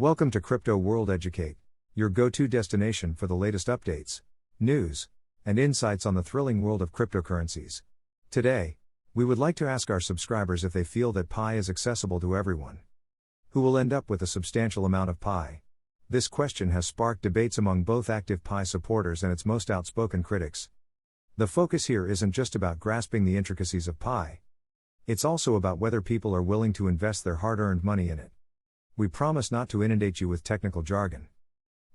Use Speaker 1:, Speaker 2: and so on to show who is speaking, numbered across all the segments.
Speaker 1: Welcome to Crypto World Educate, your go-to destination for the latest updates, news, and insights on the thrilling world of cryptocurrencies. Today, we would like to ask our subscribers if they feel that Pi is accessible to everyone. Who will end up with a substantial amount of Pi? This question has sparked debates among both active Pi supporters and its most outspoken critics. The focus here isn't just about grasping the intricacies of Pi. It's also about whether people are willing to invest their hard-earned money in it. We promise not to inundate you with technical jargon.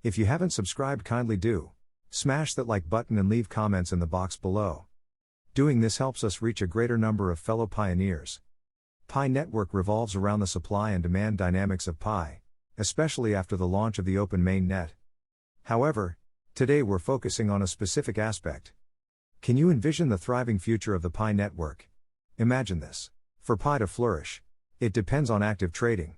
Speaker 1: If you haven't subscribed, kindly do. Smash that like button and leave comments in the box below. Doing this helps us reach a greater number of fellow pioneers. Pi Network revolves around the supply and demand dynamics of Pi, especially after the launch of the open mainnet. However, today we're focusing on a specific aspect. Can you envision the thriving future of the Pi Network? Imagine this. For Pi to flourish, it depends on active trading.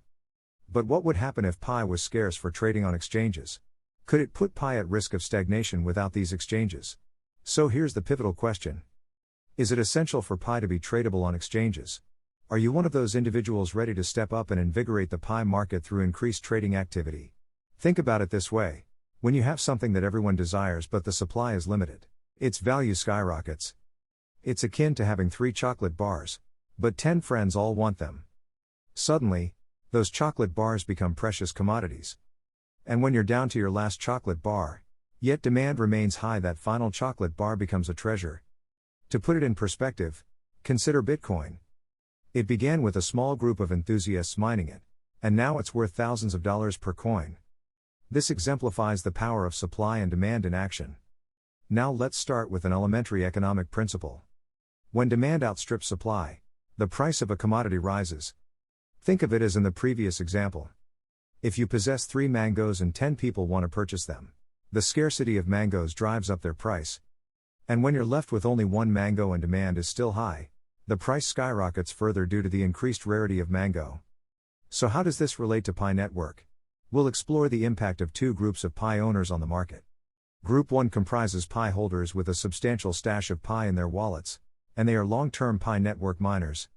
Speaker 1: But what would happen if Pi was scarce for trading on exchanges? Could it put Pi at risk of stagnation without these exchanges? So here's the pivotal question. Is it essential for Pi to be tradable on exchanges? Are you one of those individuals ready to step up and invigorate the Pi market through increased trading activity? Think about it this way. When you have something that everyone desires but the supply is limited, its value skyrockets. It's akin to having 3 chocolate bars, but 10 friends all want them. Suddenly, those chocolate bars become precious commodities. And when you're down to your last chocolate bar, yet demand remains high, that final chocolate bar becomes a treasure. To put it in perspective, consider Bitcoin. It began with a small group of enthusiasts mining it, and now it's worth thousands of dollars per coin. This exemplifies the power of supply and demand in action. Now let's start with an elementary economic principle. When demand outstrips supply, the price of a commodity rises. Think of it as in the previous example. If you possess 3 mangoes and 10 people want to purchase them, the scarcity of mangoes drives up their price. And when you're left with only 1 mango and demand is still high, the price skyrockets further due to the increased rarity of mango. So how does this relate to Pi Network? We'll explore the impact of 2 groups of Pi owners on the market. Group 1 comprises Pi holders with a substantial stash of Pi in their wallets, and they are long-term Pi Network miners.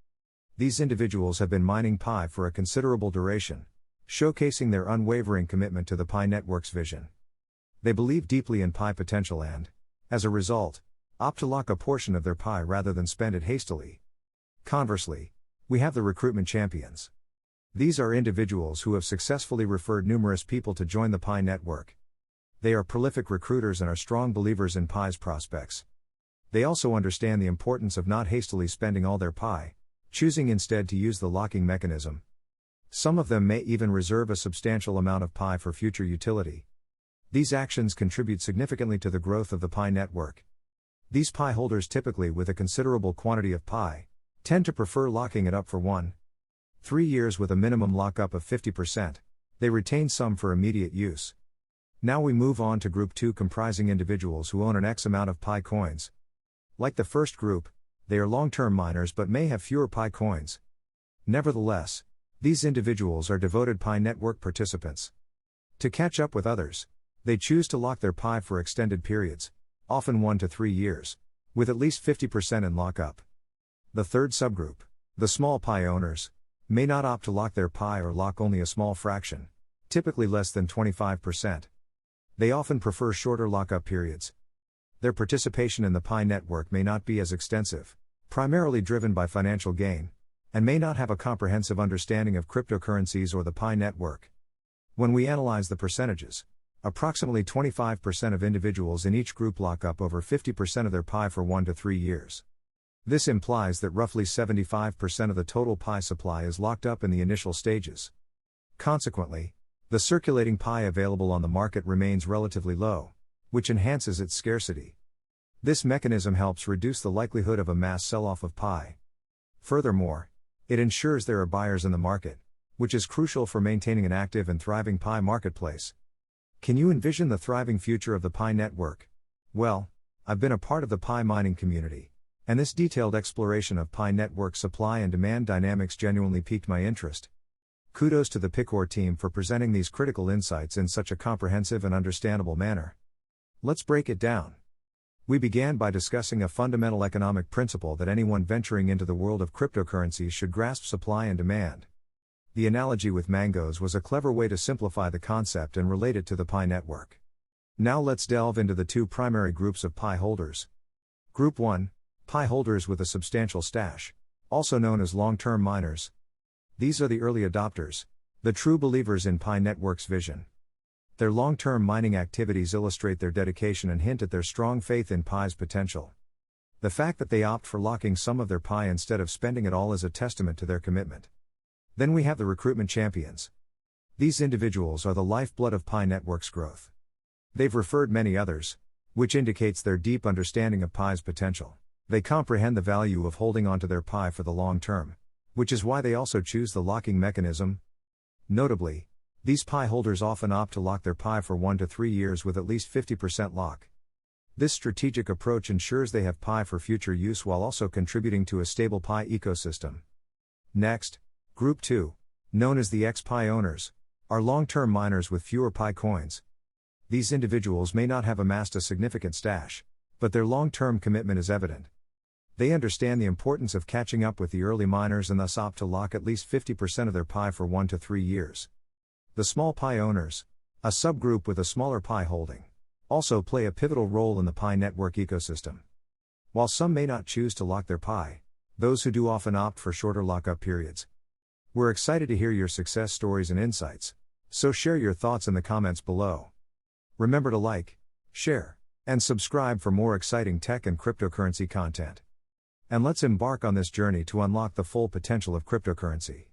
Speaker 1: These individuals have been mining Pi for a considerable duration, showcasing their unwavering commitment to the Pi Network's vision. They believe deeply in Pi potential and, as a result, opt to lock a portion of their Pi rather than spend it hastily. Conversely, we have the recruitment champions. These are individuals who have successfully referred numerous people to join the Pi Network. They are prolific recruiters and are strong believers in Pi's prospects. They also understand the importance of not hastily spending all their Pi, choosing instead to use the locking mechanism. Some of them may even reserve a substantial amount of Pi for future utility. These actions contribute significantly to the growth of the Pi Network. These Pi holders, typically with a considerable quantity of Pi, tend to prefer locking it up for 1-3 years with a minimum lockup of 50%. They retain some for immediate use. Now we move on to Group 2, comprising individuals who own an X amount of Pi coins. Like the first group, they are long-term miners but may have fewer Pi coins. Nevertheless, these individuals are devoted Pi Network participants. To catch up with others, they choose to lock their Pi for extended periods, often 1 to 3 years, with at least 50% in lockup. The third subgroup, the small Pi owners, may not opt to lock their Pi or lock only a small fraction, typically less than 25%. They often prefer shorter lockup periods. Their participation in the Pi Network may not be as extensive, primarily driven by financial gain, and may not have a comprehensive understanding of cryptocurrencies or the Pi Network. When we analyze the percentages, approximately 25% of individuals in each group lock up over 50% of their Pi for 1 to 3 years. This implies that roughly 75% of the total Pi supply is locked up in the initial stages. Consequently, the circulating Pi available on the market remains relatively low, which enhances its scarcity. This mechanism helps reduce the likelihood of a mass sell-off of Pi. Furthermore, it ensures there are buyers in the market, which is crucial for maintaining an active and thriving Pi marketplace. Can you envision the thriving future of the Pi Network? Well, I've been a part of the Pi mining community, and this detailed exploration of Pi Network supply and demand dynamics genuinely piqued my interest. Kudos to the Picor team for presenting these critical insights in such a comprehensive and understandable manner. Let's break it down. We began by discussing a fundamental economic principle that anyone venturing into the world of cryptocurrencies should grasp: supply and demand. The analogy with mangoes was a clever way to simplify the concept and relate it to the Pi network. Now let's delve into the two primary groups of Pi holders. Group 1, Pi holders with a substantial stash, also known as long-term miners. These are the early adopters, the true believers in Pi network's vision. Their long-term mining activities illustrate their dedication and hint at their strong faith in Pi's potential. The fact that they opt for locking some of their Pi instead of spending it all is a testament to their commitment. Then we have the recruitment champions. These individuals are the lifeblood of Pi network's growth. They've referred many others, which indicates their deep understanding of Pi's potential. They comprehend the value of holding onto their Pi for the long term, which is why they also choose the locking mechanism. Notably, these Pi holders often opt to lock their Pi for 1 to 3 years with at least 50% lock. This strategic approach ensures they have Pi for future use while also contributing to a stable Pi ecosystem. Next, Group 2, known as the ex-Pi owners, are long-term miners with fewer Pi coins. These individuals may not have amassed a significant stash, but their long-term commitment is evident. They understand the importance of catching up with the early miners and thus opt to lock at least 50% of their Pi for 1 to 3 years. The small Pi owners, a subgroup with a smaller Pi holding, also play a pivotal role in the Pi network ecosystem. While some may not choose to lock their Pi, those who do often opt for shorter lockup periods. We're excited to hear your success stories and insights, so share your thoughts in the comments below. Remember to like, share, and subscribe for more exciting tech and cryptocurrency content. And let's embark on this journey to unlock the full potential of cryptocurrency.